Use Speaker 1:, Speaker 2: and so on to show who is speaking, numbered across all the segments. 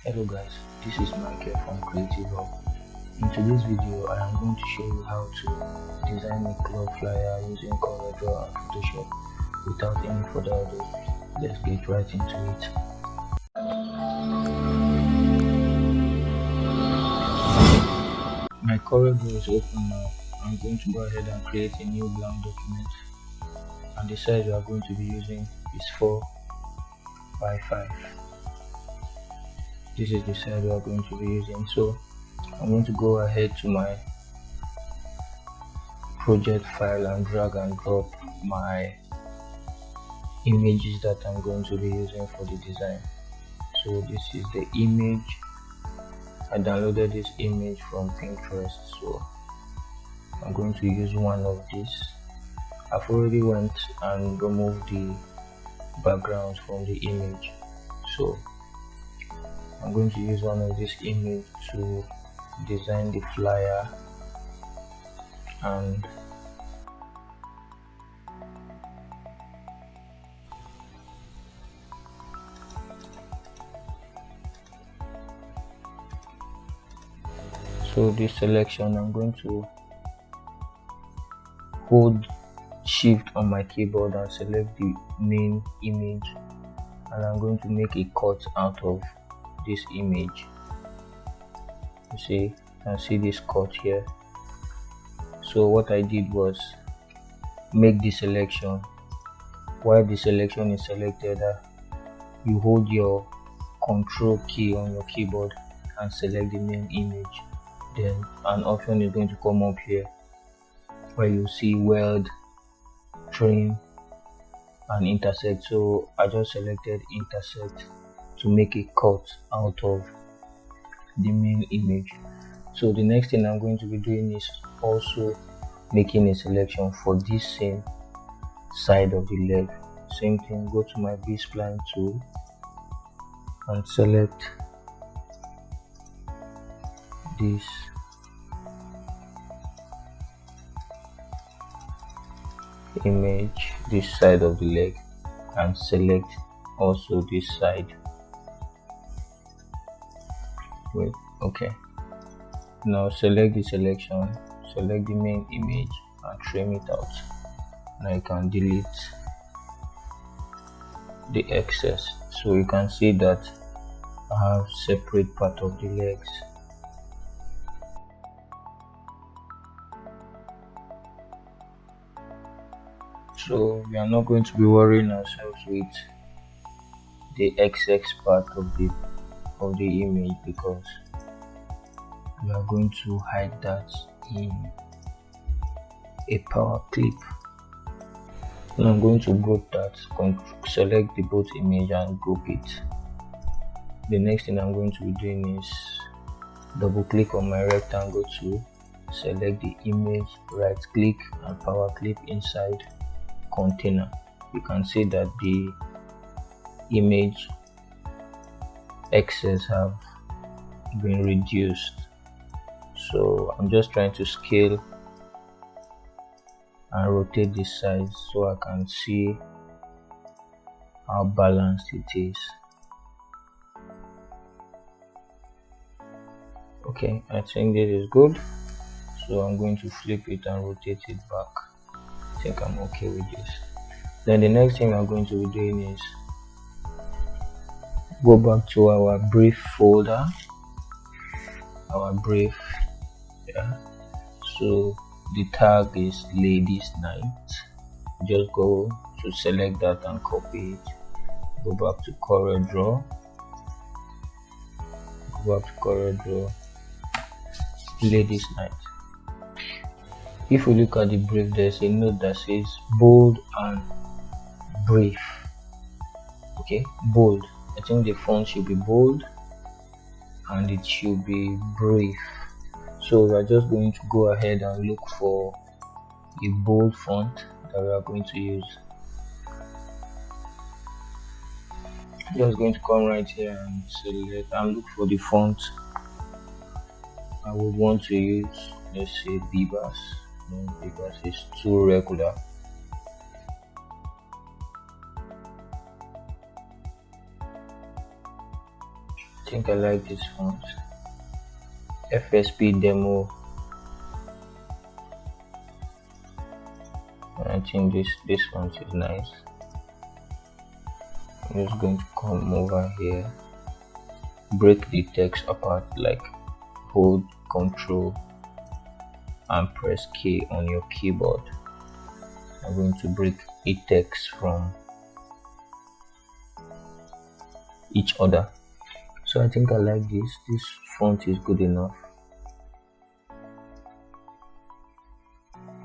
Speaker 1: Hello guys, this is Michael from CorelDRAW. In today's video, I am going to show you how to design a club flyer using CorelDRAW and Photoshop. Without any further ado, let's get right into it. My CorelDRAW is open now. I'm going to go ahead and create a new blank document, and the size we are going to be using is 4 by 5. This is the size we are going to be using. So I'm going to go ahead to my project file and drag and drop my images that I'm going to be using for the design. So this is the image. I downloaded this image from Pinterest, so I'm going to use one of these. I've already went and removed the backgrounds from the image, so I'm going to use one of this image to design the flyer, and so this selection, I'm going to hold shift on my keyboard and select the main image, and I'm going to make a cut out of this image. You can see this cut here. So what I did was make the selection. While the selection is selected, you hold your control key on your keyboard and select the main image. Then an option is going to come up here where you see weld, trim and intersect. So I just selected intersect to make a cut out of the main image. So the next thing I'm going to be doing is also making a selection for this same side of the leg. Same thing, go to my B-spline tool and select this image, this side of the leg, and select also this side. Wait, okay, now select the selection, select the main image and trim it out. Now you can delete the excess, so you can see that I have separate part of the legs. So we are not going to be worrying ourselves with the XX part of the image, because we are going to hide that in a power clip. Now I'm going to group that, select the both image and group it. The next thing I'm going to be doing is double click on my rectangle tool, select the image, right click and power clip inside container. You can see that the image excess have been reduced. So I'm just trying to scale and rotate this size so I can see how balanced it is. Okay, I think this is good, so I'm going to flip it and rotate it back. I think I'm okay with this. Then the next thing I'm going to be doing is go back to our brief folder, our brief, so the tag is ladies night. Just go to select that and copy it, go back to CorelDRAW, ladies night. If you look at the brief, there's a note that says bold and brief. Okay, bold, I think the font should be bold and it should be brief. So we are just going to go ahead and look for a bold font that we are going to use. Just going to come right here and select and look for the font I would want to use. Let's say Bebas. No, Bebas is too regular. I think I like this font, FSP demo. I think this font is nice. I'm just going to come over here, break the text apart, like hold Ctrl and press K on your keyboard. I'm going to break a text from each other. So I think I like this font is good enough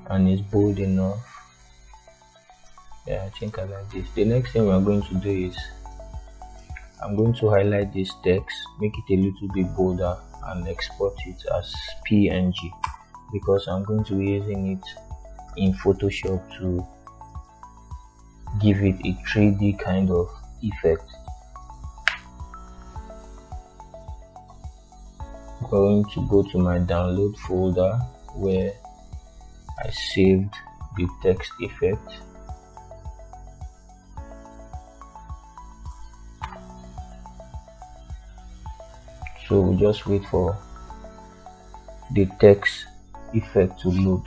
Speaker 1: and it's bold enough. Yeah, I think I like this. The next thing we are going to do is I'm going to highlight this text, make it a little bit bolder and export it as PNG, because I'm going to be using it in Photoshop to give it a 3D kind of effect. I'm going to go to my download folder where I saved the text effect. So we just wait for the text effect to load.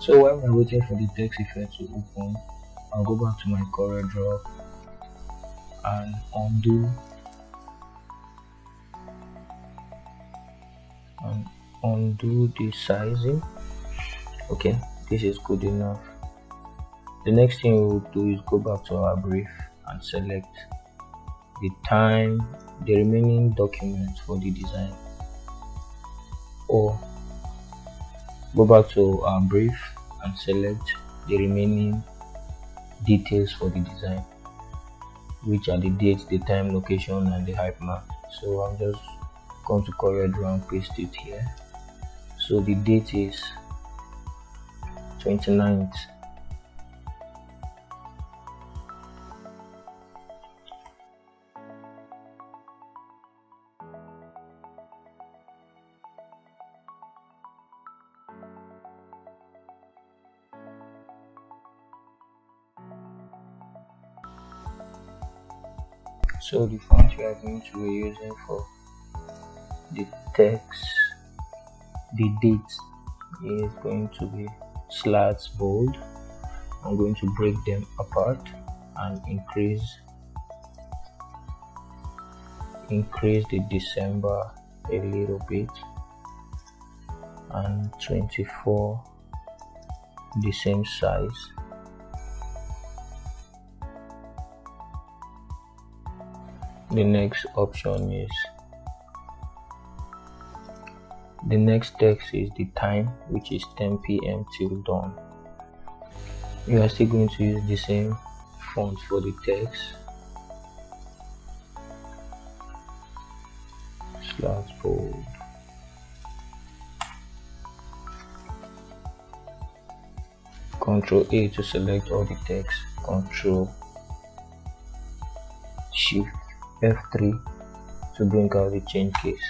Speaker 1: So while we're waiting for the text effect to open, I'll go back to my CorelDRAW and undo the sizing. Okay, this is good enough. The next thing we'll do is go back to our brief and select the time, the remaining documents for the design, or go back to our brief and select the remaining details for the design, which are the dates, the time, location, and the hype mark. So I'm just going to CorelDRAW and paste it here. So the date is 29th. So the font we are going to be using for the text, the date, is going to be slats bold. I'm going to break them apart and increase the December a little bit, and 24 the same size. The next option is, the next text is the time, which is 10 p.m. till dawn. We are still going to use the same font for the text, slats bold. Ctrl A to select all the text, Ctrl Shift F3 to bring out the change case.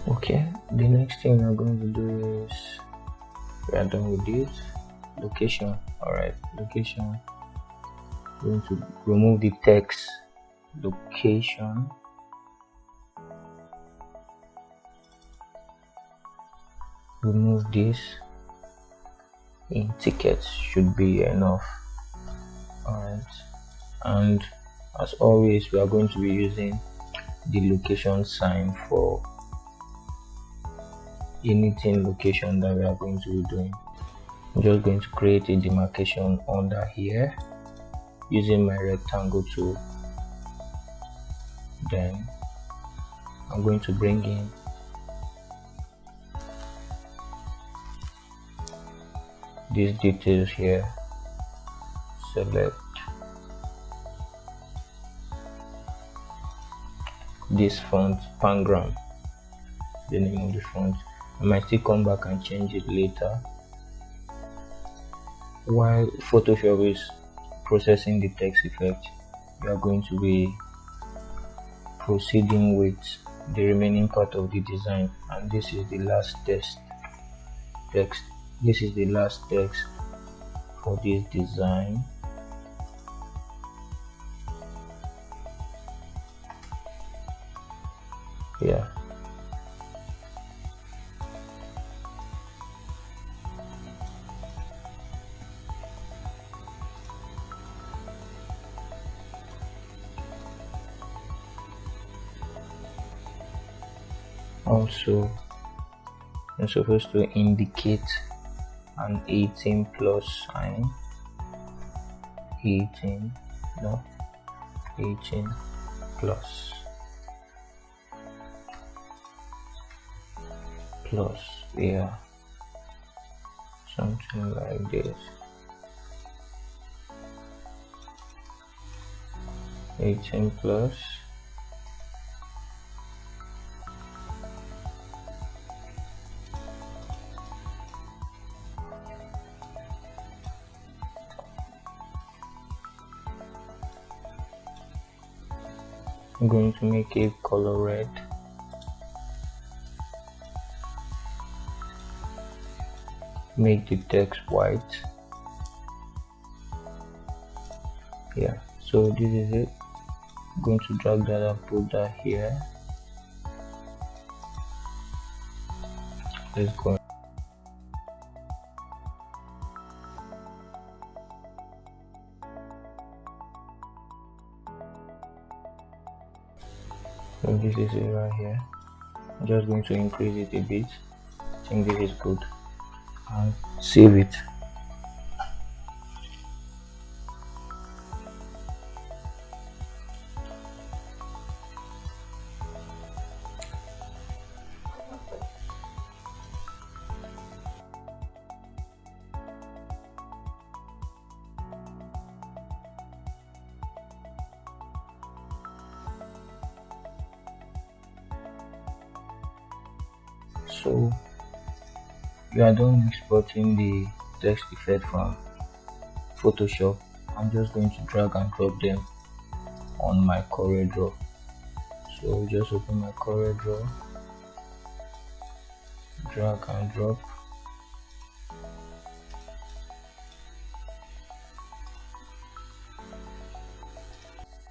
Speaker 1: Okay, the next thing I'm going to do is, we are done with this. Location. Alright, location. I'm going to remove the text location. Remove this. In tickets should be enough. Alright, and as always, we are going to be using the location sign for anything location that we are going to be doing. I'm just going to create a demarcation under here using my rectangle tool. Then I'm going to bring in these details here, select this font, Pangram, the name of the font. I might still come back and change it later while Photoshop is processing the text effect. We are going to be proceeding with the remaining part of the design. And this is the last text. This is the last text for this design. Yeah. Also, I'm supposed to indicate an 18 plus sign. 18 plus yeah, something like this. 18 plus I'm going to make it color red. Make the text white. Yeah, so this is it. I'm going to drag that and put that here. Let's go. So this is it right here. I'm just going to increase it a bit. I think this is good. And save it. So you are done exporting the text effect from Photoshop. I'm just going to drag and drop them on my CorelDRAW. So just open my CorelDRAW, drag and drop.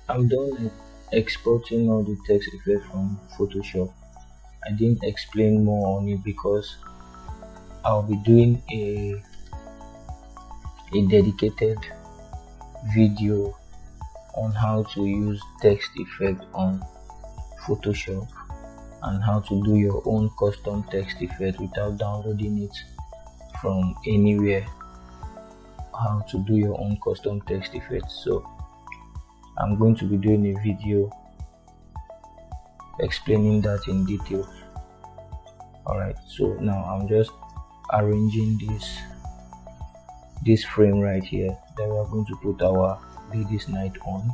Speaker 1: I'm done exporting all the text effect from Photoshop. I didn't explain more on it because I'll be doing a dedicated video on how to use text effect on Photoshop and how to do your own custom text effect without downloading it from anywhere. How to do your own custom text effect. So I'm going to be doing a video explaining that in detail. Alright, so now I'm just arranging this frame right here. Then we are going to put our ladies night on.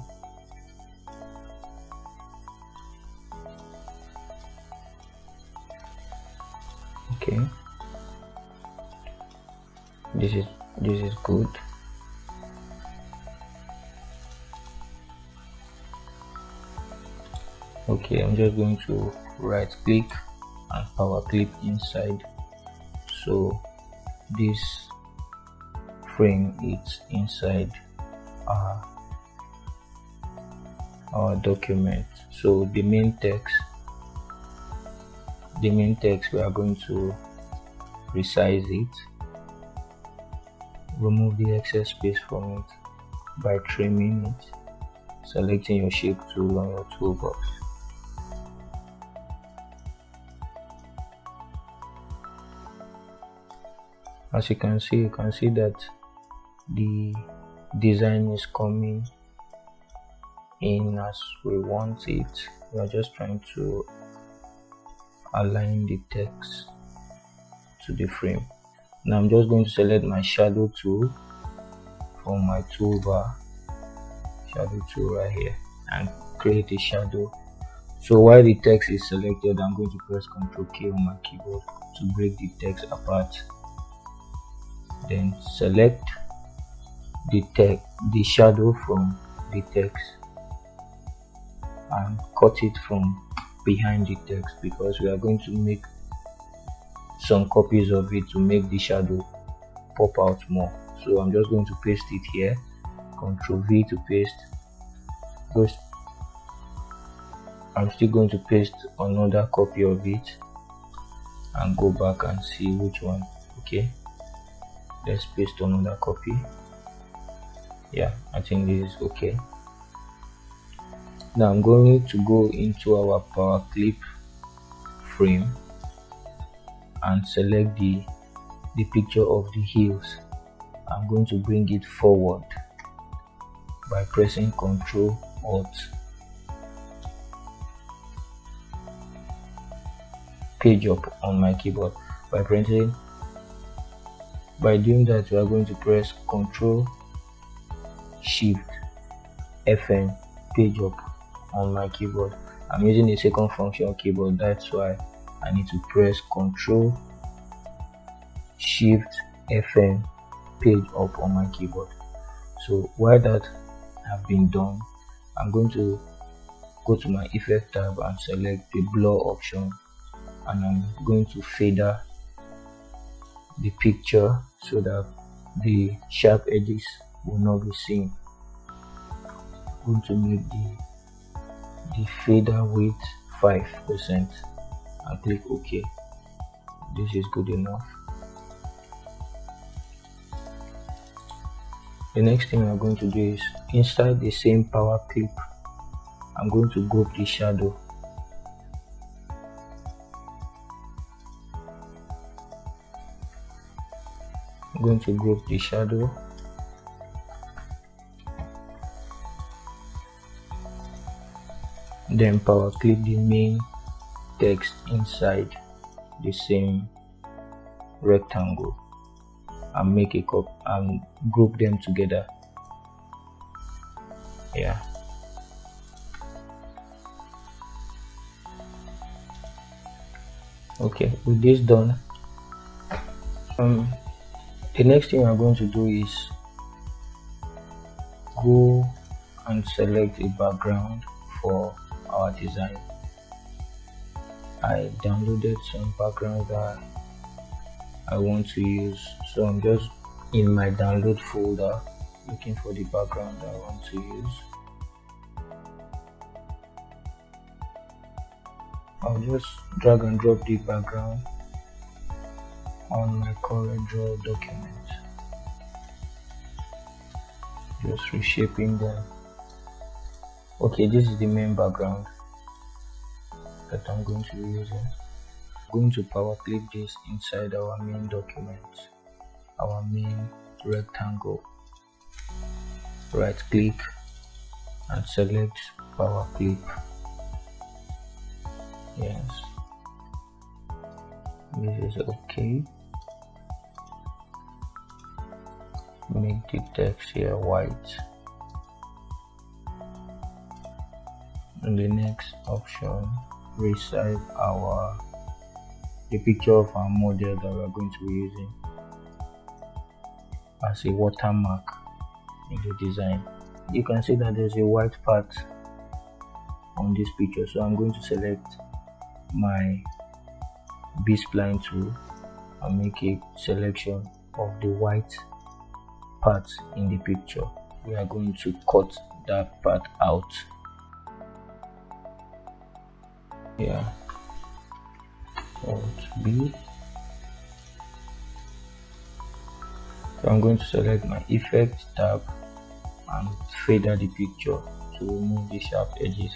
Speaker 1: Okay, this is good. Okay, I'm just going to right click and power clip inside, so this frame is inside our document. So the main text we are going to resize it, remove the excess space from it by trimming it, selecting your shape tool on your toolbox. As you can see that the design is coming in as we want it. We are just trying to align the text to the frame. Now I'm just going to select my shadow tool from my toolbar, shadow tool right here, and create a shadow. So while the text is selected, I'm going to press Ctrl K on my keyboard to break the text apart. Then select the shadow from the text. and cut it from behind the text, because we are going to make some copies of it to make the shadow pop out more. So I'm just going to paste it here, Ctrl V to paste. First, I'm still going to paste another copy of it and go back and see which one. Okay, let's paste another copy. Yeah, I think this is okay. Now I'm going to go into our power clip frame and select the picture of the heels. I'm going to bring it forward by pressing Ctrl Alt page up on my keyboard. By doing that, we are going to press Ctrl Shift FN page up on my keyboard. I'm using a second function keyboard, that's why I need to press Ctrl Shift FN page up on my keyboard. So while that have been done, I'm going to go to my effect tab and select the blur option, and I'm going to feather the picture so that the sharp edges will not be seen. I'm going to make the fader width 5% and click OK. This is good enough. The next thing I'm going to do is, inside the same power clip, I'm going to group the shadow. I'm going to group the shadow. Then power clip the main text inside the same rectangle and make a copy and group them together. Yeah. Okay, with this done, the next thing I'm going to do is go and select a background for our design. I downloaded some backgrounds that I want to use, so I'm just in my download folder looking for the background I want to use. I'll just drag and drop the background on my CorelDRAW document, just reshaping them. Okay, this is the main background that I'm going to be using. I'm going to power clip this inside our main document, our main rectangle. Right click and select power clip. Yes, this is okay. Make the text here white. And the next option, resize the picture of our model that we're going to be using as a watermark in the design. You can see that there's a white part on this picture, so I'm going to select my B-spline tool and make a selection of the white part in the picture. We are going to cut that part out. Yeah, Alt B. So I'm going to select my effect tab and feather the picture to remove the sharp edges.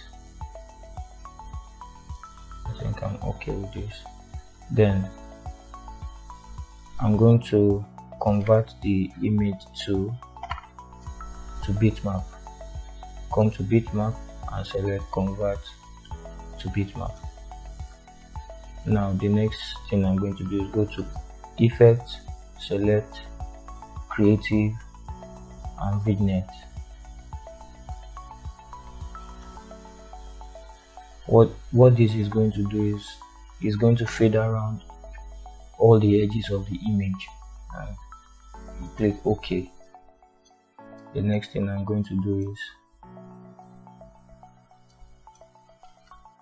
Speaker 1: I think I'm okay with this. Then I'm going to convert the image to bitmap. Come to bitmap and select convert to bitmap. Now the next thing I'm going to do is go to effect, select creative and vignette. What this is going to do is going to fade around all the edges of the image and click OK. The next thing I'm going to do is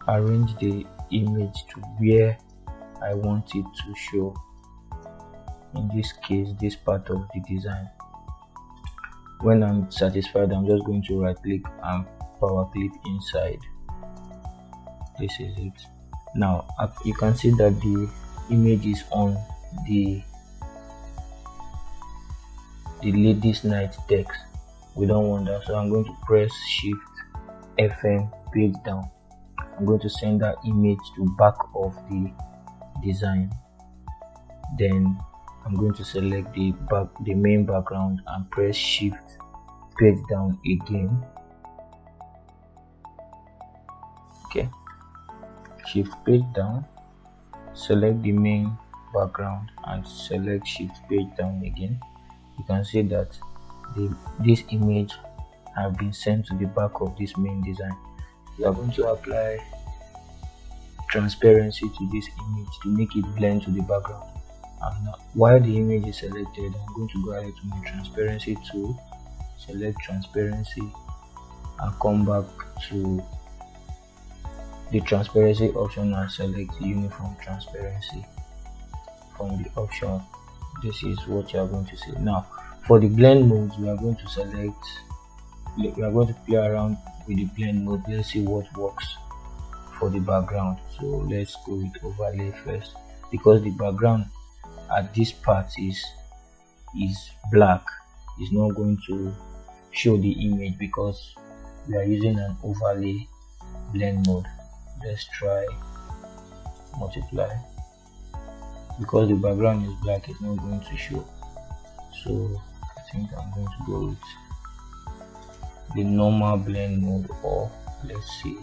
Speaker 1: arrange the image to where I want it to show. In this case, this part of the design. When I'm satisfied, I'm just going to right click and power click inside. This is it. Now you can see that the image is on the ladies night text. We don't want that, so I'm going to press shift FM, page down. I'm going to send that image to back of the design. Then I'm going to select the main background and press shift page down again. Okay, shift page down, select the main background and select shift page down again. You can see that this image have been sent to the back of this main design. We are going to apply transparency to this image to make it blend to the background. And now, while the image is selected, I'm going to go ahead to my transparency tool, select transparency, and come back to the transparency option and select uniform transparency from the option. This is what you are going to see. Now for the blend modes, we are going to play around with the blend mode. Let's see what works for the background. So let's go with overlay first, because the background at this part is black. It's not going to show the image because we are using an overlay blend mode. Let's try multiply. Because the background is black, it's not going to show. So I think I'm going to go with the normal blend mode, or let's see,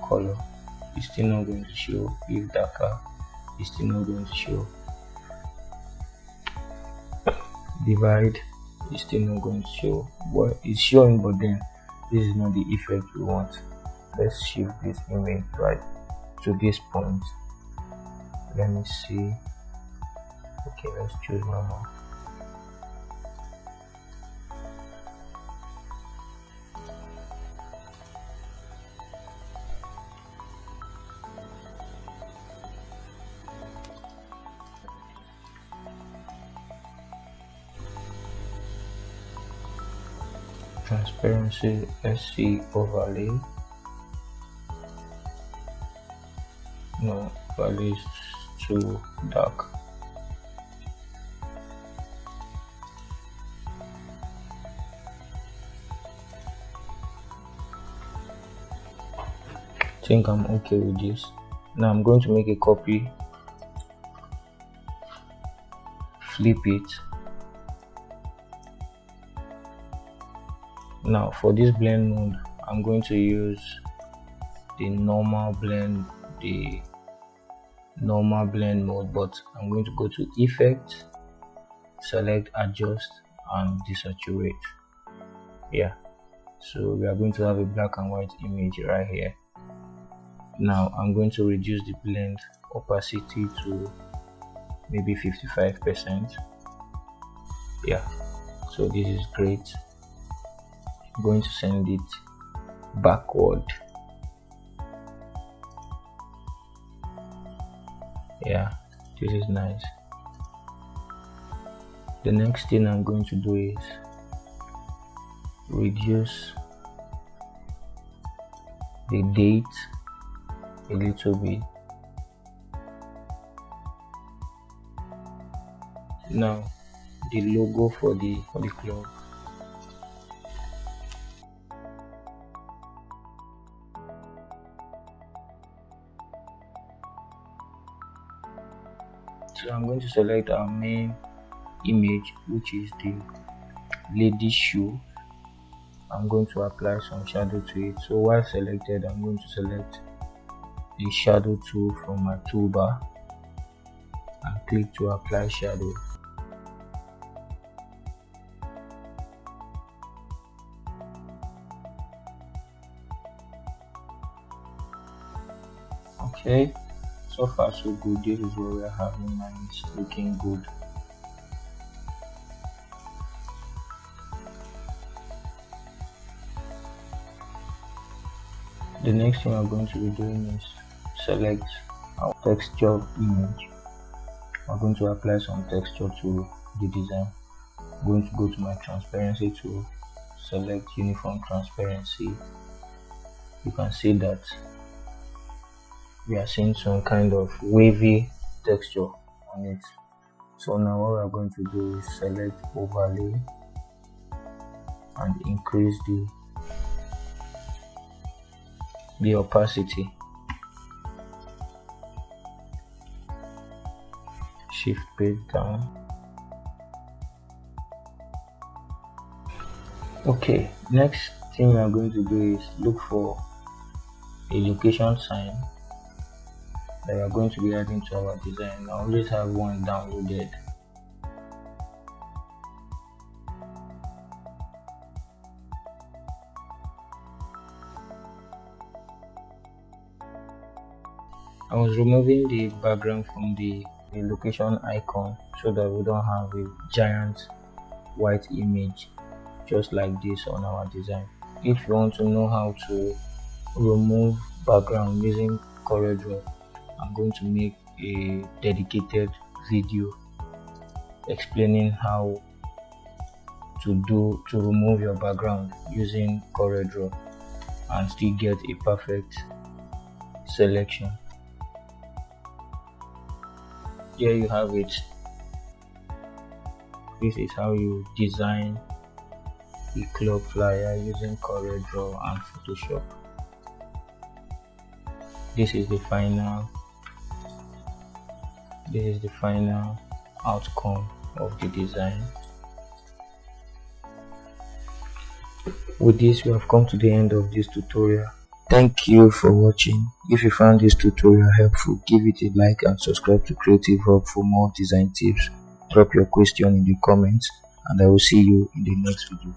Speaker 1: color. It's still not going to show. If darker, it's still not going to show. Divide, it's still not going to show. Well, it's showing, but then this is not the effect we want. Let's shift this image right to this point. Let me see. Okay, let's choose normal. Transparency, let's see, overlay. No, overlay is too dark. I think I'm okay with this. Now I'm going to make a copy, flip it. Now for this blend mode, I'm going to use the normal blend mode, but I'm going to go to effect, select adjust and desaturate. Yeah, so we are going to have a black and white image right here. Now I'm going to reduce the blend opacity to maybe 55%. Yeah, so this is great. I'm going to send it backward. Yeah, this is nice. The next thing I'm going to do is reduce the date a little bit. Now the logo for the club. So I'm going to select our main image, which is the lady shoe. I'm going to apply some shadow to it. So while selected, I'm going to select the shadow tool from my toolbar and click to apply shadow. Okay, so far so good. This is what we are having and it's looking good. The next thing I'm going to be doing is select our texture image. I'm going to apply some texture to the design. I'm going to go to my transparency tool, select uniform transparency. You can see that we are seeing some kind of wavy texture on it. So now what we're going to do is select overlay and increase the opacity. Shift page down. Okay, next thing we are going to do is look for a location sign that we are going to be adding to our design. I always have one downloaded. I was removing the background from the location icon so that we don't have a giant white image just like this on our design. If you want to know how to remove background using CorelDRAW, I'm going to make a dedicated video explaining how to remove your background using CorelDRAW and still get a perfect selection. Here you have it. This is how you design a club flyer using CorelDRAW and Photoshop. This is the final outcome of the design. With this, we have come to the end of this tutorial. Thank you for watching. If you found this tutorial helpful, give it a like and subscribe to Creative Hub for more design tips. Drop your question in the comments and I will see you in the next video.